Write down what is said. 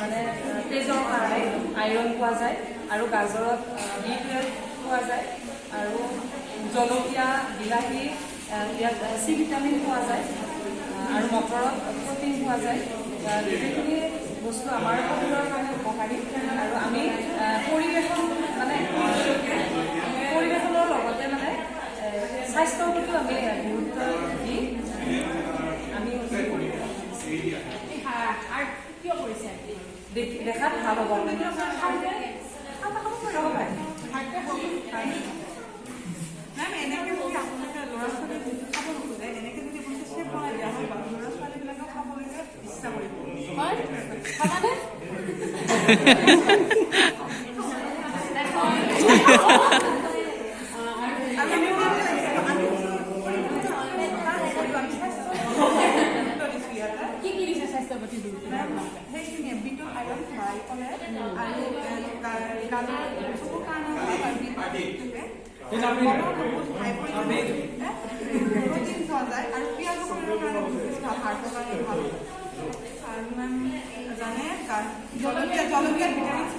মানে তেজৰ কাৰণে আইৰণ পোৱা যায় আৰু গাজৰত B12 পোৱা যায় আৰু জলকীয়া বিলাহী ইয়াত চি ভিটামিন পোৱা যায় আৰু মটৰত প্ৰটিন পোৱা যায় গোটেইখিনি বস্তু আমাৰ শৰীৰৰ কাৰণে উপকাৰী আৰু আমি পৰিৱেশনৰ লগতে মানে স্বাস্থ্যৰ প্ৰতিও আমি গুৰুত্ব দি আমি দেখাত ভাল হ'ব মেম এনেকৈ যদি আপোনালোকে ল'ৰা ছোৱালী খাব নোখোজে এনেকৈ যদি বস্তু চেফ বনাই দিয়া হয় ল'ৰা ছোৱালীবিলাকেও খাবলৈ ইচ্ছা কৰিব সেইখিনিয়ে বিটৰ আইৰণ ভৰাই ক'লে আৰু চকুৰ কাৰণে প্ৰটিন পোৱা যায় আৰু পিঁয়াজৰ শৰীৰৰ কাৰণে বহুত ভাল হাৰ্টৰ কাৰণে ভাল আৰু মেম জানে জলকীয়াত ভিটামিন